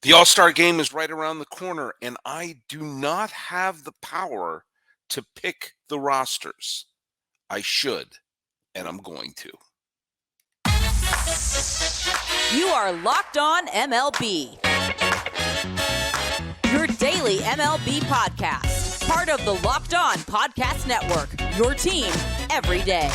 The All Star game is right around the corner, and I do not have the power to pick the rosters. I should, and I'm going to. You are Locked On MLB, your daily MLB podcast. Part of the Locked On Podcast Network, your team every day.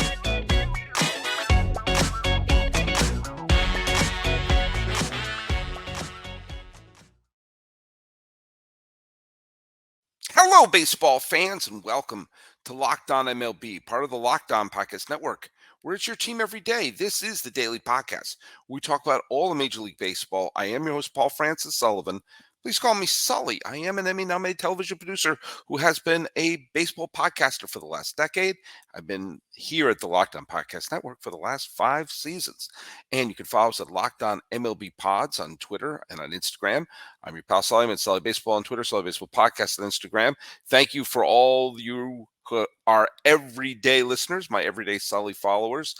Hello, baseball fans, and welcome to Locked On MLB, part of the Locked On Podcast Network, where it's your team every day. This is the daily podcast. We talk about all of Major League Baseball. I am your host, Paul Francis Sullivan. Please call me Sully. I am an Emmy-nominated television producer who has been a baseball podcaster for the last decade. I've been here at the Locked On Podcast Network for the last 5 seasons. And you can follow us at Locked On MLB Pods on Twitter and on Instagram. I'm your pal Sully. I'm at Sully Baseball on Twitter, Sully Baseball Podcast on Instagram. Thank you for all you who are everyday listeners, my everyday Sully followers.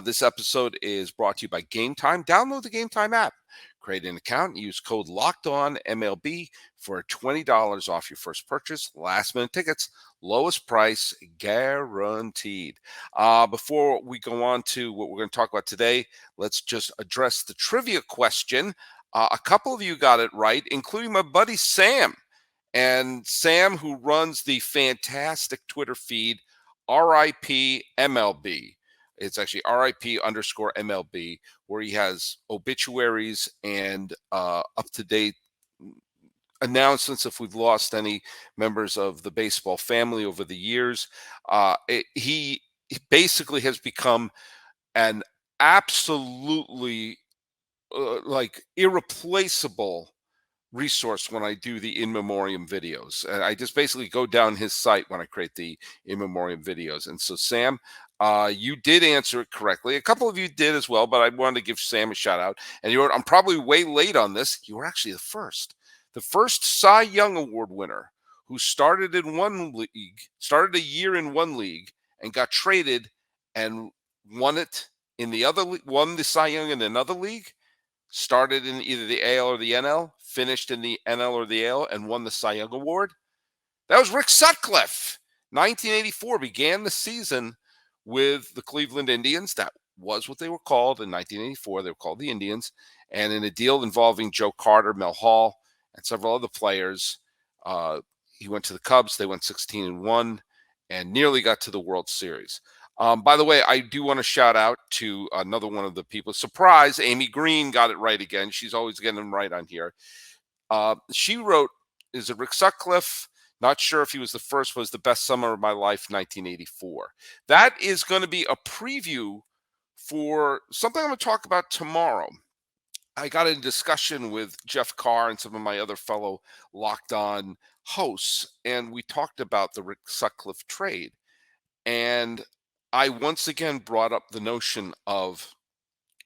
This episode is brought to you by Gametime. Download the Gametime app. Create an account and use code LOCKEDONMLB for $20 off your first purchase. Last minute tickets, lowest price guaranteed. Before we go on to what we're going to talk about today, let's just address the trivia question. A couple of you got it right, including my buddy Sam. And Sam, who runs the fantastic Twitter feed, RIP MLB. It's actually RIP_MLB, where he has obituaries and up-to-date announcements if we've lost any members of the baseball family over the years. He basically has become an absolutely irreplaceable resource when I do the in memoriam videos. And I just basically go down his site when I create the in memoriam videos. And so, Sam, you did answer it correctly. A couple of you did as well, but I wanted to give Sam a shout out. And I'm probably way late on this. You were actually the first Cy Young Award winner who started in one league, started a year in one league, and got traded and won it in the other league, won the Cy Young in another league. Started in either the AL or the NL, finished in the NL or the AL, and won the Cy Young Award. That was Rick Sutcliffe. 1984 began the season with the Cleveland Indians. That was what they were called in 1984. They were called the Indians. And in a deal involving Joe Carter, Mel Hall, and several other players, he went to the Cubs. They went 16-1 and nearly got to the World Series. By the way, I do want to shout out to another one of the people. Surprise, Amy Green got it right again. She's always getting them right on here. She wrote, is it Rick Sutcliffe? Not sure if he was the first, was the best summer of my life, 1984. That is going to be a preview for something I'm going to talk about tomorrow. I got in discussion with Jeff Carr and some of my other fellow Locked On hosts, and we talked about the Rick Sutcliffe trade. And I once again brought up the notion of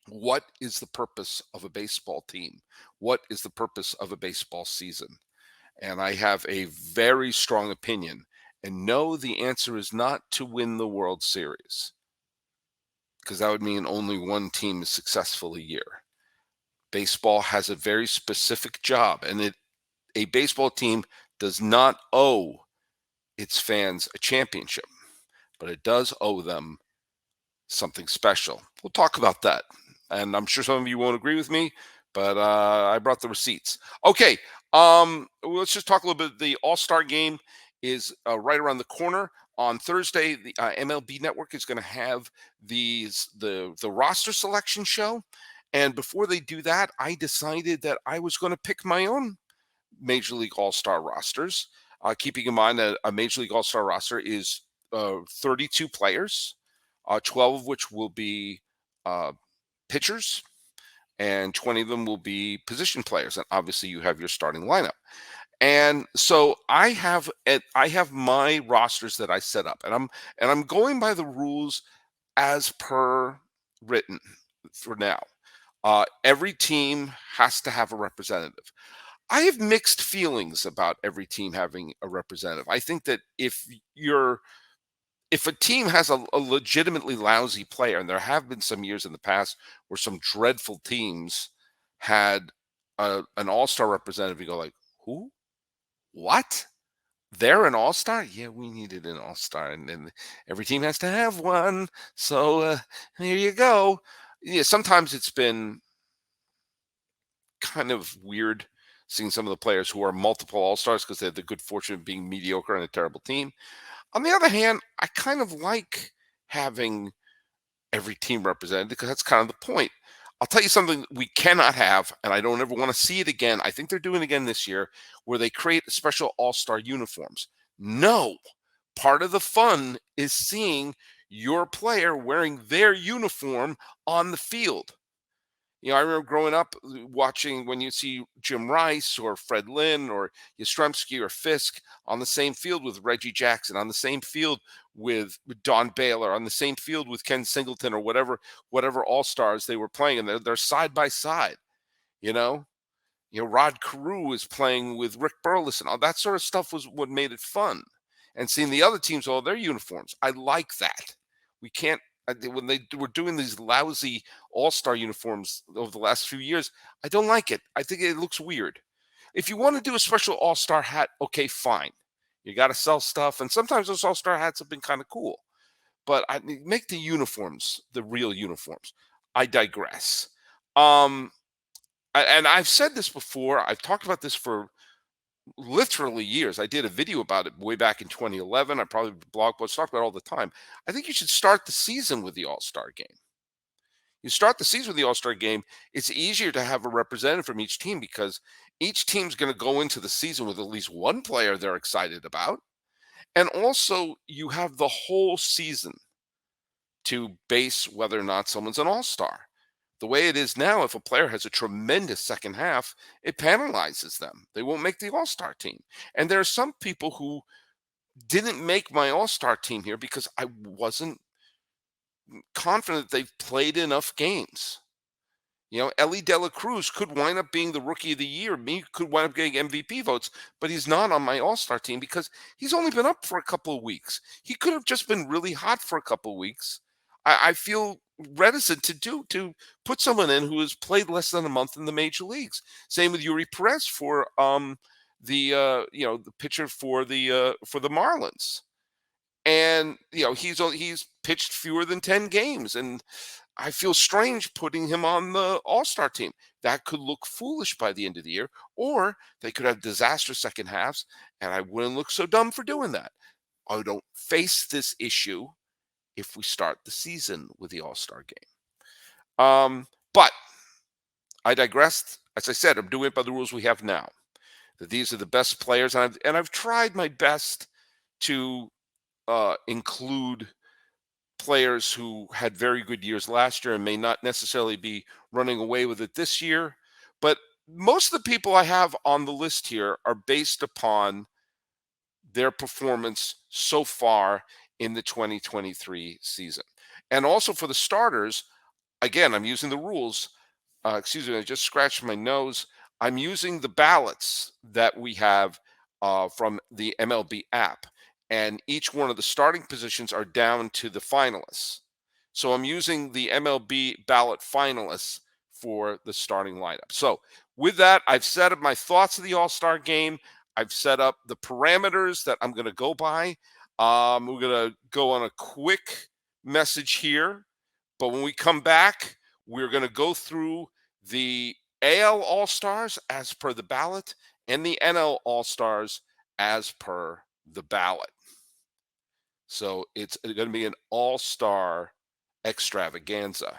what is the purpose of a baseball team? What is the purpose of a baseball season? And I have a very strong opinion. And no, the answer is not to win the World Series, because that would mean only one team is successful a year. Baseball has a very specific job, and a baseball team does not owe its fans a championship, but it does owe them something special. We'll talk about that. And I'm sure some of you won't agree with me, but I brought the receipts. Okay, let's just talk a little bit. The All-Star game is right around the corner. On Thursday, the MLB Network is going to have the roster selection show. And before they do that, I decided that I was going to pick my own Major League All-Star rosters, keeping in mind that a Major League All-Star roster is 32 players, 12 of which will be pitchers, and 20 of them will be position players. And obviously, you have your starting lineup. And so I have my rosters that I set up, and I'm going by the rules as per written for now. Every team has to have a representative. I have mixed feelings about every team having a representative. I think that if a team has a legitimately lousy player, and there have been some years in the past where some dreadful teams had an all-star representative, you go like, who? What? They're an all-star? Yeah, we needed an all-star, and then every team has to have one. So here you go. Yeah, sometimes it's been kind of weird seeing some of the players who are multiple all-stars because they had the good fortune of being mediocre on a terrible team. On the other hand, I kind of like having every team represented because that's kind of the point. I'll tell you something we cannot have, and I don't ever want to see it again. I think they're doing it again this year, where they create special all-star uniforms. No, part of the fun is seeing your player wearing their uniform on the field. I remember growing up watching when you see Jim Rice or Fred Lynn or Yastrzemski or Fisk on the same field with Reggie Jackson, on the same field with Don Baylor, on the same field with Ken Singleton or whatever all stars they were playing, and they're side by side. You know, Rod Carew is playing with Rick Burleson. All that sort of stuff was what made it fun. And seeing the other teams, all their uniforms, I like that. We can't when they were doing these lousy all-star uniforms over the last few years. I don't like it. I think it looks weird. If you want to do a special all-star hat, okay, fine. You got to sell stuff, and sometimes those all-star hats have been kind of cool. But make the uniforms the real uniforms. I digress. And I've said this before. I've talked about this for literally years. I did a video about it way back in 2011. I probably blog posts talk about it all the time. I think you should start the season with the All-Star game. You start the season with the All-Star game, it's easier to have a representative from each team because each team's going to go into the season with at least one player they're excited about. And also, you have the whole season to base whether or not someone's an all-star. The way it is now, if a player has a tremendous second half, it penalizes them. They won't make the all-star team. And there are some people who didn't make my all-star team here because I wasn't confident they've played enough games. Ellie De La Cruz could wind up being the rookie of the year. Me could wind up getting MVP votes, but he's not on my all-star team because he's only been up for a couple of weeks. He could have just been really hot for a couple of weeks. I feel reticent to put someone in who has played less than a month in the major leagues. Same with Yuri Perez for the pitcher for the Marlins. And he's pitched fewer than 10 games, and I feel strange putting him on the All-Star team. That could look foolish by the end of the year, or they could have disastrous second halves, and I wouldn't look so dumb for doing that. I don't face this issue if we start the season with the All-Star game. But I digressed. As I said, I'm doing it by the rules we have now. That these are the best players, and I've tried my best to include players who had very good years last year and may not necessarily be running away with it this year. But most of the people I have on the list here are based upon their performance so far in the 2023 season. And also for the starters, again, I'm using the rules. Excuse me, I just scratched my nose. I'm using the ballots that we have from the MLB app. And each one of the starting positions are down to the finalists. So I'm using the MLB ballot finalists for the starting lineup. So with that, I've set up my thoughts of the All-Star game. I've set up the parameters that I'm going to go by. We're going to go on a quick message here. But when we come back, we're going to go through the AL All-Stars as per the ballot and the NL All-Stars as per the ballot. So it's going to be an all-star extravaganza.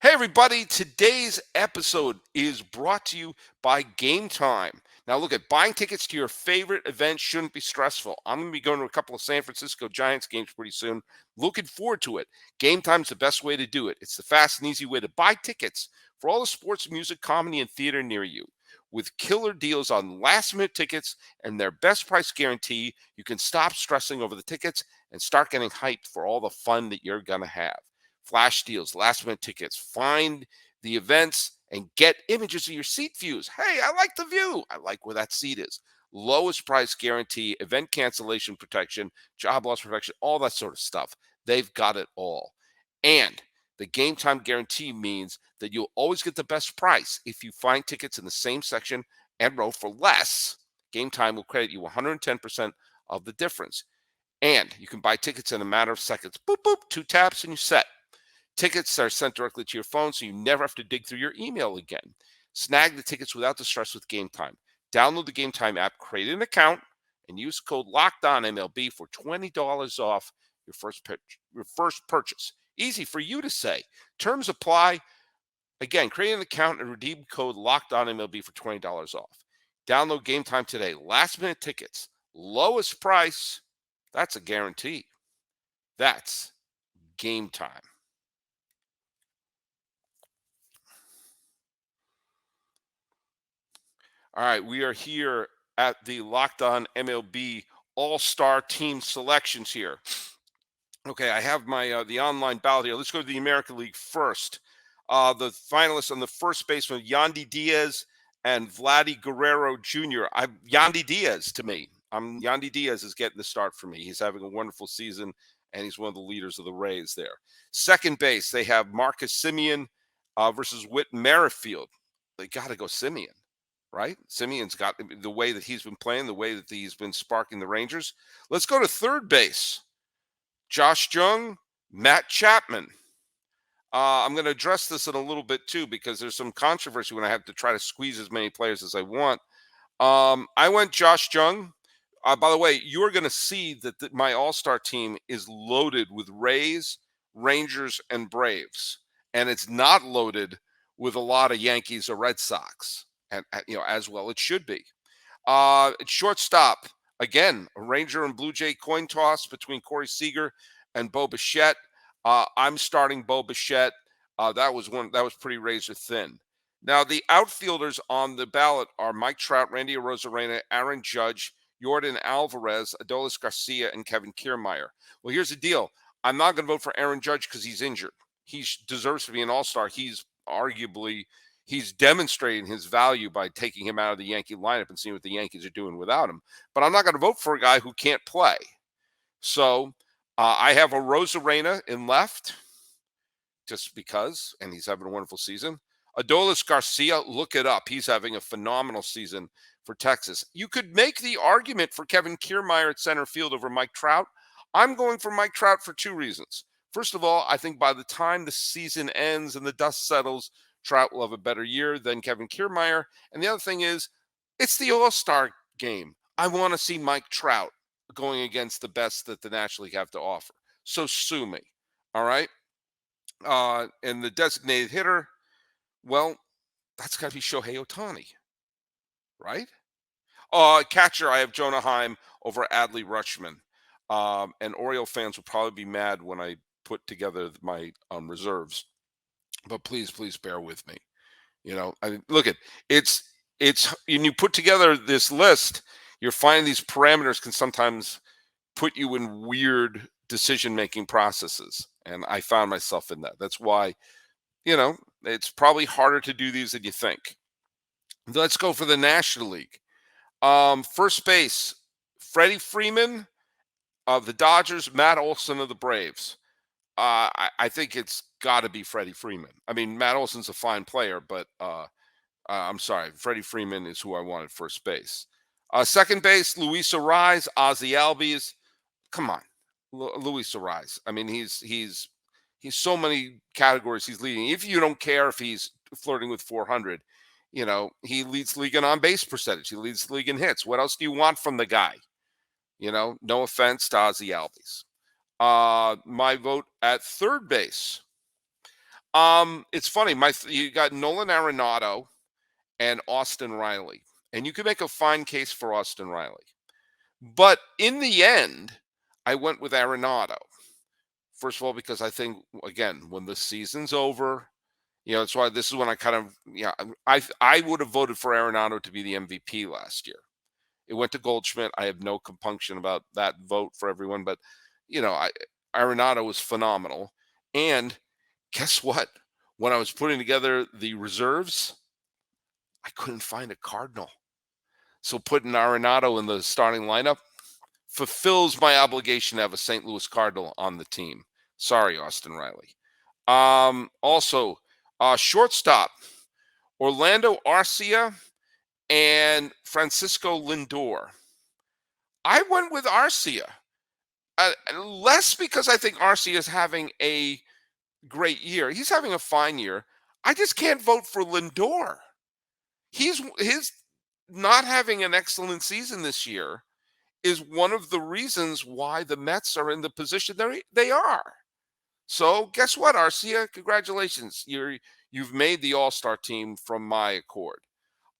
Hey, everybody. Today's episode is brought to you by Gametime. Now, look, at buying tickets to your favorite event shouldn't be stressful. I'm going to be going to a couple of San Francisco Giants games pretty soon. Looking forward to it. Gametime's the best way to do it. It's the fast and easy way to buy tickets for all the sports, music, comedy, and theater near you. With killer deals on last-minute tickets and their best price guarantee, you can stop stressing over the tickets and start getting hyped for all the fun that you're going to have. Flash deals, last-minute tickets. Find the events and get images of your seat views. Hey, I like the view. I like where that seat is. Lowest price guarantee, event cancellation protection, job loss protection, all that sort of stuff. They've got it all. And The game time guarantee means that you'll always get the best price. If you find tickets in the same section and row for less, Game Time will credit you 110% of the difference. And you can buy tickets in a matter of seconds. Boop, boop, 2 taps and you're set. Tickets are sent directly to your phone, so you never have to dig through your email again. Snag the tickets without the stress with Game Time. Download the Game Time app, create an account, and use code LOCKEDONMLB for $20 off your first purchase. Easy for you to say. Terms apply. Again, create an account and redeem code LOCKEDONMLB for $20 off. Download Game Time today. Last minute tickets, lowest price. That's a guarantee. That's Game Time. All right, we are here at the Locked On MLB All Star Team selections here. Okay, I have my the online ballot here. Let's go to the American League first. The finalists on the first baseman, Yandy Diaz and Vladdy Guerrero Jr. Yandy Diaz to me. Yandy Diaz is getting the start for me. He's having a wonderful season, and he's one of the leaders of the Rays there. Second base, they have Marcus Semien versus Whit Merrifield. They got to go Semien, right? Simeon's got the way that he's been playing, the way that he's been sparking the Rangers. Let's go to third base. Josh Jung, Matt Chapman. I'm going to address this in a little bit too, because there's some controversy when I have to try to squeeze as many players as I want. I went Josh Jung. By the way, you're going to see that my all-star team is loaded with Rays, Rangers, and Braves, and it's not loaded with a lot of Yankees or Red Sox, and as well it should be. Shortstop, again, a Ranger and Blue Jay coin toss between Corey Seager and Bo Bichette. I'm starting Bo Bichette. That was pretty razor thin. Now, the outfielders on the ballot are Mike Trout, Randy Arozarena, Aaron Judge, Yordan Alvarez, Adolis Garcia, and Kevin Kiermaier. Well, here's the deal. I'm not going to vote for Aaron Judge because he's injured. He deserves to be an all-star. He's demonstrating his value by taking him out of the Yankee lineup and seeing what the Yankees are doing without him. But I'm not going to vote for a guy who can't play. So I have a Arozarena in left just because, and he's having a wonderful season. Adolis Garcia, look it up. He's having a phenomenal season for Texas. You could make the argument for Kevin Kiermaier at center field over Mike Trout. I'm going for Mike Trout for two reasons. First of all, I think by the time the season ends and the dust settles, Trout will have a better year than Kevin Kiermaier. And the other thing is, it's the All-Star game. I want to see Mike Trout going against the best that the National League have to offer. So sue me. All right? And the designated hitter, well, that's got to be Shohei Ohtani, right? Catcher, I have Jonah Heim over Adley Rutschman. And Oriole fans will probably be mad when I put together my reserves. But please bear with me. Look at it's when you put together this list, you're finding these parameters can sometimes put you in weird decision-making processes. And I found myself in that. That's why, it's probably harder to do these than you think. Let's go for the National League. First base, Freddie Freeman of the Dodgers, Matt Olson of the Braves. I think it's got to be Freddie Freeman. I mean, Matt Olson's a fine player, but I'm sorry. Freddie Freeman is who I want at first base. Second base, Luis Arraez, Ozzie Albies. Come on, Luis Arraez. I mean, he's so many categories he's leading. If you don't care if he's flirting with 400, he leads the league in on-base percentage. He leads the league in hits. What else do you want from the guy? No offense to Ozzie Albies. My vote at third base. It's funny. You got Nolan Arenado and Austin Riley, and you could make a fine case for Austin Riley. But in the end, I went with Arenado. First of all, because I think, again, when the season's over, that's why this is when I kind of, I would have voted for Arenado to be the MVP last year. It went to Goldschmidt. I have no compunction about that vote for everyone, but Arenado was phenomenal. And guess what? When I was putting together the reserves, I couldn't find a Cardinal. So putting Arenado in the starting lineup fulfills my obligation to have a St. Louis Cardinal on the team. Sorry, Austin Riley. Also, shortstop Orlando Arcia and Francisco Lindor. I went with Arcia. Less because I think Arcia is having a great year. He's having a fine year. I just can't vote for Lindor. His not having an excellent season this year is one of the reasons why the Mets are in the position they are. So guess what, Arcia? Congratulations. You've made the All-Star team from my accord.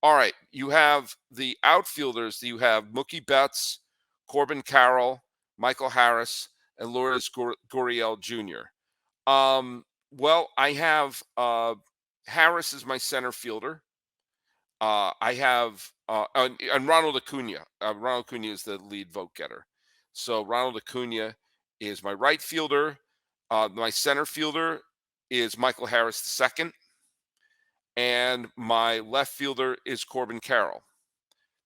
All right, you have the outfielders. You have Mookie Betts, Corbin Carroll, Michael Harris, and Lourdes Gurriel Jr. Well, I have Harris is my center fielder. I have and Ronald Acuna. Ronald Acuna is the lead vote getter. So Ronald Acuna is my right fielder. My center fielder is Michael Harris II, and my left fielder is Corbin Carroll.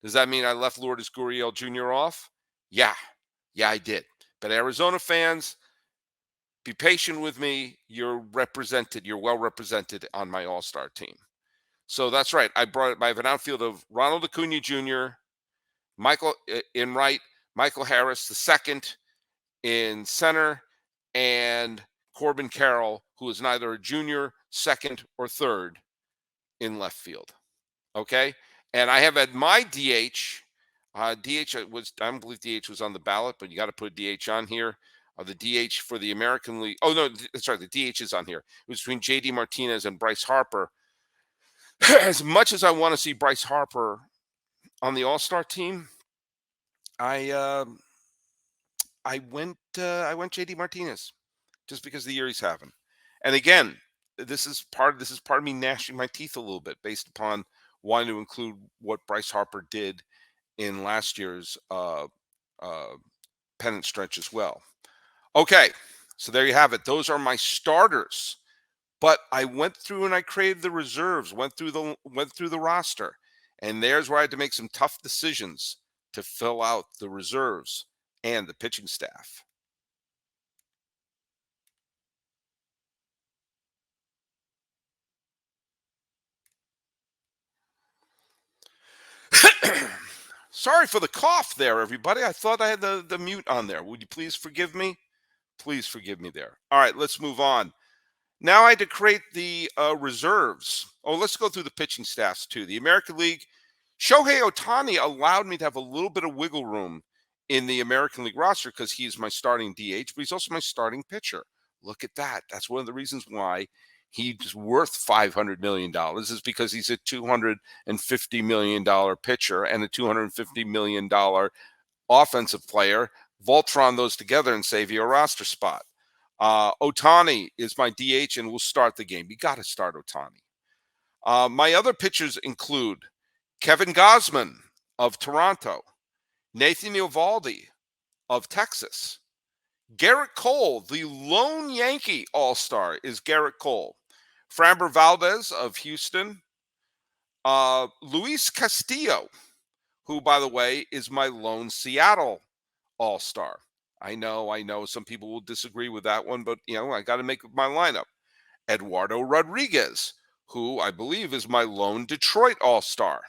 Does that mean I left Lourdes Gurriel Jr. off? Yeah, I did. But Arizona fans, be patient with me. You're represented. You're well represented on my All-Star team. So that's right. I have an outfield of Ronald Acuna Jr., Michael in right, Michael Harris II in center, and Corbin Carroll, who is neither a junior, second, or third in left field. Okay. And I have at my DH, DH was, I don't believe DH was on the ballot, but you got to put DH on here. The DH for the American League. Oh, no, sorry. The DH is on here. It was between JD Martinez and Bryce Harper. As much as I want to see Bryce Harper on the All-Star team, I went JD Martinez just because of the year he's having. And again, this is part of me gnashing my teeth a little bit based upon wanting to include what Bryce Harper did in last year's pennant stretch as well. Okay, so there you have it. Those are my starters. But I went through and I created the reserves, went through the roster, and there's where I had to make some tough decisions to fill out the reserves and the pitching staff. Sorry for the cough there, everybody. I thought I had the mute on there. Would you please forgive me? Please forgive me there. All right, let's move on. Now I had to create the reserves. Oh, let's go through the pitching staffs too. The American League, Shohei Ohtani allowed me to have a little bit of wiggle room in the American League roster because he's my starting DH, but he's also my starting pitcher. Look at that. That's one of the reasons why he's worth $500 million is because he's a $250 million pitcher and a $250 million offensive player. Voltron those together and save you a roster spot. Ohtani is my DH and will start the game. You got to start Ohtani. My other pitchers include Kevin Gausman of Toronto, Nathan Eovaldi of Texas, Garrett Cole, the lone Yankee All-Star is Garrett Cole, Framber Valdez of Houston, Luis Castillo, who, by the way, is my lone Seattle All-Star. I know some people will disagree with that one, but, I got to make my lineup. Eduardo Rodriguez, who I believe is my lone Detroit All-Star.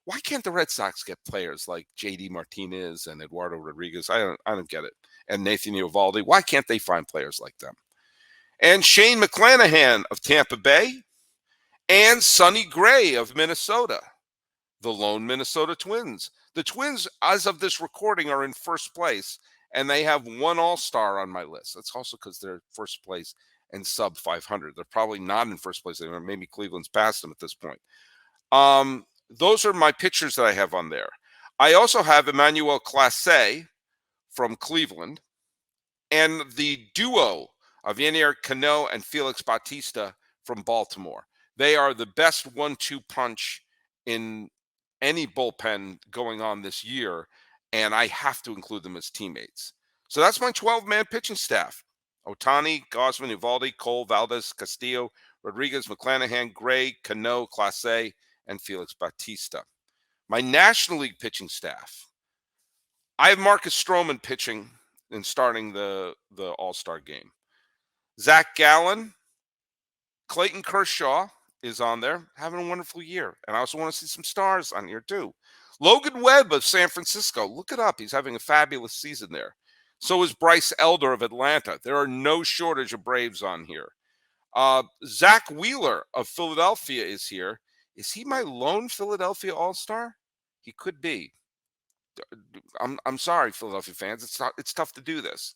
Why can't the Red Sox get players like JD Martinez and Eduardo Rodriguez? I don't get it. And Nathan Eovaldi, why can't they find players like them? And Shane McClanahan of Tampa Bay and Sonny Gray of Minnesota, the lone Minnesota Twins. The Twins, as of this recording, are in first place, and they have one All-Star on my list. That's also because they're first place and sub 500. They're probably not in first place anymore. Maybe Cleveland's passed them at this point. Those are my pitchers that I have on there. I also have Emmanuel Clase from Cleveland and the duo of Yennier Cano and Felix Bautista from Baltimore. They are the best 1-2 punch in any bullpen going on this year, and I have to include them as teammates. So that's my 12-man pitching staff. Ohtani, Gausman, Eovaldi, Cole, Valdez, Castillo, Rodriguez, McClanahan, Gray, Cano, Clase, and Felix Bautista. My National League pitching staff. I have Marcus Stroman pitching and starting the All-Star game. Zach Gallen, Clayton Kershaw is on there, having a wonderful year. And I also want to see some stars on here, too. Logan Webb of San Francisco, look it up. He's having a fabulous season there. So is Bryce Elder of Atlanta. There are no shortage of Braves on here. Zach Wheeler of Philadelphia is here. Is he my lone Philadelphia All-Star? He could be. I'm sorry, Philadelphia fans. It's tough to do this.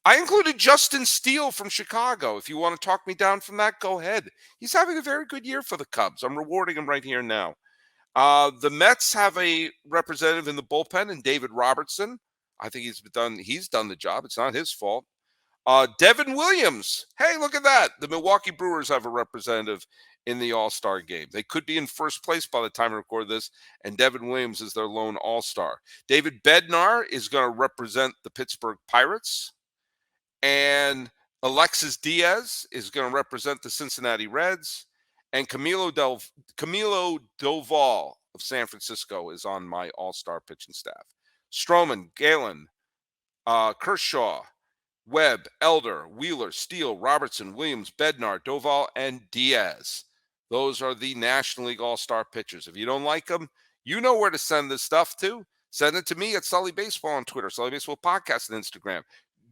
I included Justin Steele from Chicago. If you want to talk me down from that, go ahead. He's having a very good year for the Cubs. I'm rewarding him right here now. The Mets have a representative in the bullpen, and David Robertson. I think he's done the job. It's not his fault. Devin Williams. Hey, look at that. The Milwaukee Brewers have a representative in the All-Star game. They could be in first place by the time I record this, and Devin Williams is their lone All-Star. David Bednar is going to represent the Pittsburgh Pirates, and Alexis Diaz is going to represent the Cincinnati Reds, and Camilo Doval of San Francisco is on my All-Star pitching staff. Stroman, Galen, Kershaw, Webb, Elder, Wheeler, Steele, Robertson, Williams, Bednar, Doval, and Diaz. Those are the National League All-Star pitchers. If you don't like them, you know where to send this stuff to. Send it to me at Sully Baseball on Twitter, Sully Baseball Podcast on Instagram.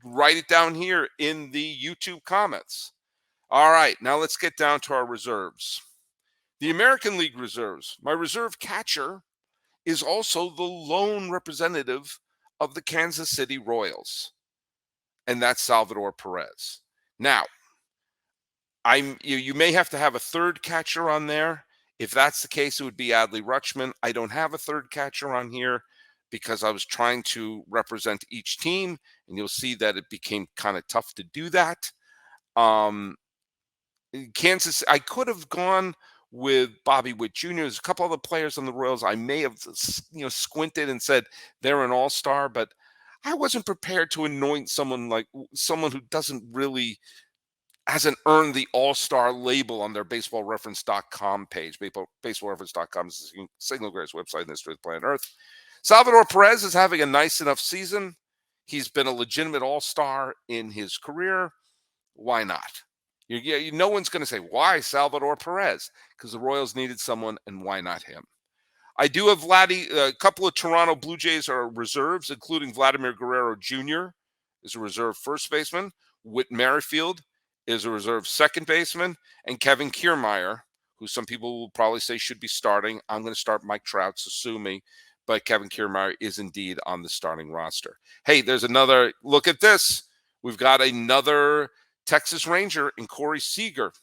Write it down here in the YouTube comments. All right, now let's get down to our reserves. The American League reserves. My reserve catcher is also the lone representative of the Kansas City Royals, and that's Salvador Perez. Now, you may have to have a third catcher on there. If that's the case, it would be Adley Rutschman. I don't have a third catcher on here because I was trying to represent each team, and you'll see that it became kind of tough to do that. Kansas, I could have gone with Bobby Witt Jr. There's a couple other players on the Royals. I may have, squinted and said they're an all-star, but I wasn't prepared to anoint someone who hasn't earned the all-star label on their baseballreference.com page. Baseballreference.com is the single greatest website in the history of the planet Earth. Salvador Perez is having a nice enough season. He's been a legitimate all-star in his career. Why not? No one's going to say, why Salvador Perez? Because the Royals needed someone, and why not him? I do have a couple of Toronto Blue Jays are reserves, including Vladimir Guerrero Jr. is a reserve first baseman. Whit Merrifield is a reserve second baseman. And Kevin Kiermaier, who some people will probably say should be starting. I'm going to start Mike Trout, so sue me. But Kevin Kiermaier is indeed on the starting roster. Hey, there's another look at this. We've got another Texas Ranger in Corey Seager.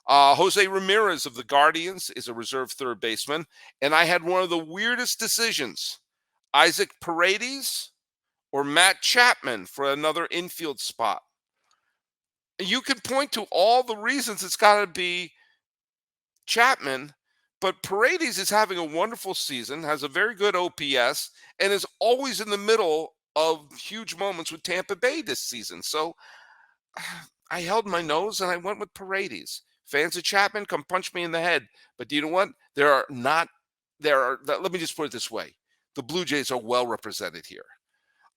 Jose Ramirez of the Guardians is a reserve third baseman. And I had one of the weirdest decisions. Isaac Paredes or Matt Chapman for another infield spot. You can point to all the reasons it's got to be Chapman, but Paredes is having a wonderful season, has a very good OPS, and is always in the middle of huge moments with Tampa Bay this season. So I held my nose and I went with Paredes. Fans of Chapman, come punch me in the head. But do you know what? Let me just put it this way. The Blue Jays are well represented here.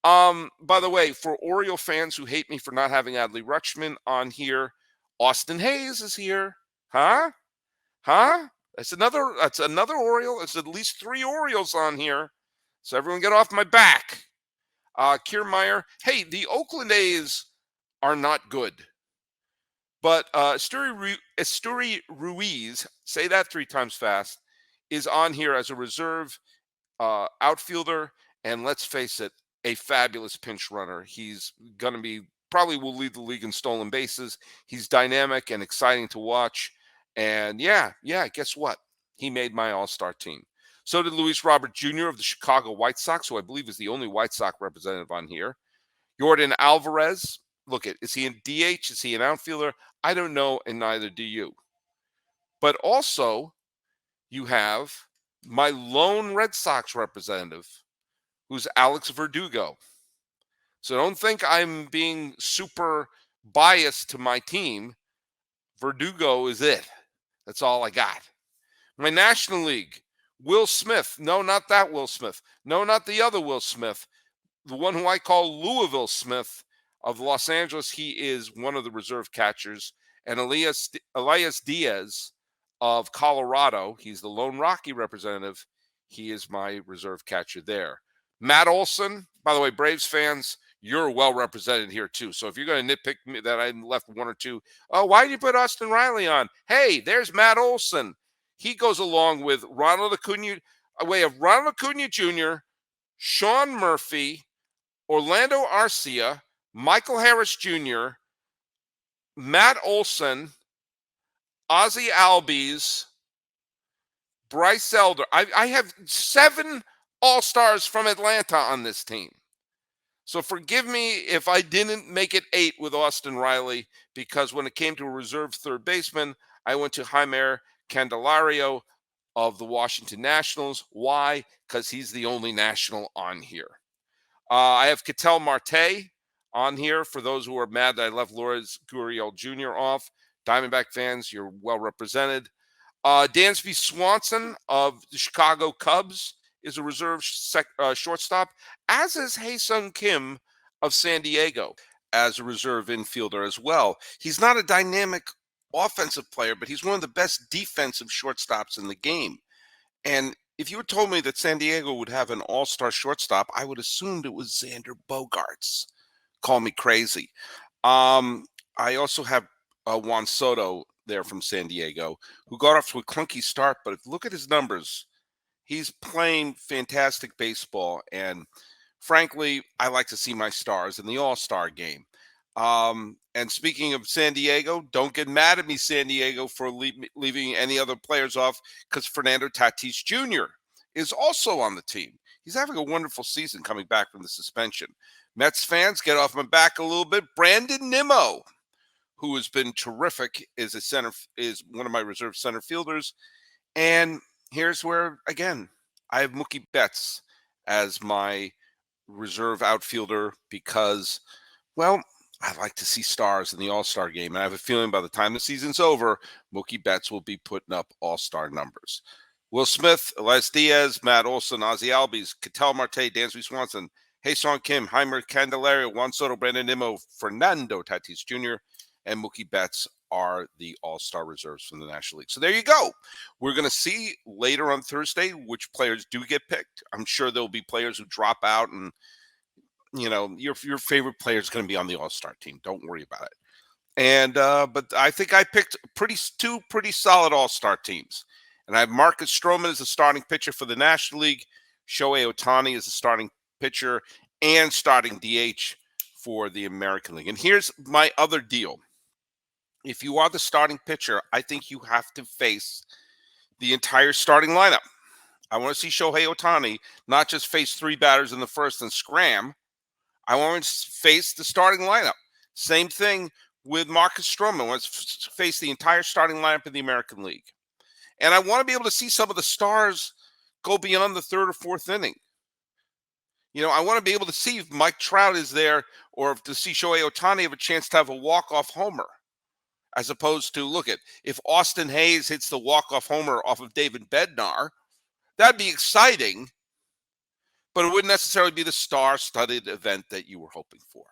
By the way, for Oriole fans who hate me for not having Adley Rutschman on here, Austin Hayes is here. Huh? That's another Oriole. There's at least 3 Orioles on here. So everyone get off my back. Kiermaier. Hey, the Oakland A's are not good. But Esteury Ruiz, say that 3 times fast, is on here as a reserve outfielder. And let's face it, a fabulous pinch runner. He's going to probably will lead the league in stolen bases. He's dynamic and exciting to watch. And yeah, guess what? He made my all-star team. So did Luis Robert Jr. of the Chicago White Sox, who I believe is the only White Sox representative on here. Yordan Alvarez. Look, is he in DH? Is he an outfielder? I don't know, and neither do you. But also, you have my lone Red Sox representative, who's Alex Verdugo. So don't think I'm being super biased to my team. Verdugo is it. That's all I got. My National League, Will Smith. No, not that Will Smith. No, not the other Will Smith. The one who I call Louisville Smith of Los Angeles. He is one of the reserve catchers. And Elias Diaz of Colorado, he's the Lone Rocky representative. He is my reserve catcher there. Matt Olson, by the way, Braves fans, you're well represented here too. So if you're going to nitpick me that I left one or two, oh, why did you put Austin Riley on? Hey, there's Matt Olson. He goes along with Ronald Acuna Jr., Sean Murphy, Orlando Arcia, Michael Harris Jr., Matt Olson, Ozzy Albies, Bryce Elder. I have 7 All-Stars from Atlanta on this team. So forgive me if I didn't make it 8 with Austin Riley, because when it came to a reserve third baseman, I went to Jaime Candelario of the Washington Nationals. Why? Because he's the only national on here. I have Ketel Marte on here for those who are mad that I left Lourdes Gurriel Jr. off. Diamondback fans, you're well represented. Dansby Swanson of the Chicago Cubs is a reserve shortstop, as is Hae-Sung Kim of San Diego as a reserve infielder as well. He's not a dynamic offensive player, but he's one of the best defensive shortstops in the game. And if you had told me that San Diego would have an all-star shortstop, I would have assumed it was Xander Bogaerts. Call me crazy. I also have Juan Soto there from San Diego, who got off to a clunky start, but if you look at his numbers, he's playing fantastic baseball. And frankly, I like to see my stars in the All-Star game. And speaking of San Diego, don't get mad at me, San Diego, for leaving any other players off, because Fernando Tatis Jr. is also on the team. He's having a wonderful season coming back from the suspension. Mets fans, get off my back a little bit. Brandon Nimmo, who has been terrific, is one of my reserve center fielders. And here's where, again, I have Mookie Betts as my reserve outfielder because, well, I like to see stars in the All-Star game. And I have a feeling by the time the season's over, Mookie Betts will be putting up All-Star numbers. Will Smith, Elias Diaz, Matt Olson, Ozzy Albies, Ketel Marte, Dansby Swanson, Hae-Sung Kim, Jaime Candelario, Juan Soto, Brandon Nimmo, Fernando Tatis Jr., and Mookie Betts are the All-Star reserves from the National League. So there you go. We're going to see later on Thursday which players do get picked. I'm sure there'll be players who drop out, and your favorite player is going to be on the All-Star team. Don't worry about it. And but I think I picked two pretty solid All-Star teams. And I have Marcus Stroman as a starting pitcher for the National League, Shohei Ohtani as a starting pitcher and starting DH for the American League. And here's my other deal. If you are the starting pitcher, I think you have to face the entire starting lineup. I want to see Shohei Ohtani not just face 3 batters in the first and scram. I want to face the starting lineup. Same thing with Marcus Stroman. I want to face the entire starting lineup in the American League. And I want to be able to see some of the stars go beyond the 3rd or 4th inning. I want to be able to see if Mike Trout is there, or to see Shohei Ohtani have a chance to have a walk-off homer. As opposed to, if Austin Hayes hits the walk-off homer off of David Bednar, that'd be exciting, but it wouldn't necessarily be the star-studded event that you were hoping for.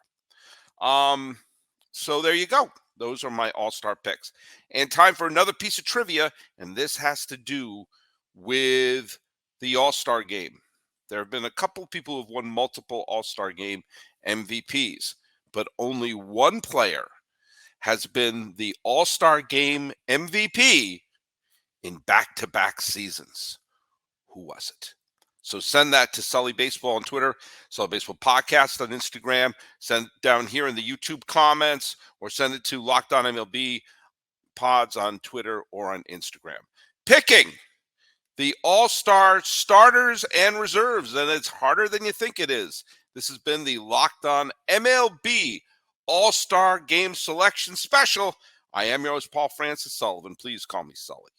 So there you go. Those are my all-star picks. And time for another piece of trivia, and this has to do with the All-Star game. There have been a couple of people who have won multiple All-Star game MVPs, but only one player has been the All-Star game MVP in back-to-back seasons. Who was it? So send that to Sully Baseball on Twitter, Sully Baseball Podcast on Instagram, send it down here in the YouTube comments, or send it to Locked On MLB Pods on Twitter or on Instagram. Picking the All-Star starters and reserves, and it's harder than you think it is. This has been the Locked On MLB All-Star Game Selection Special. I am your host, Paul Francis Sullivan. Please call me Sully.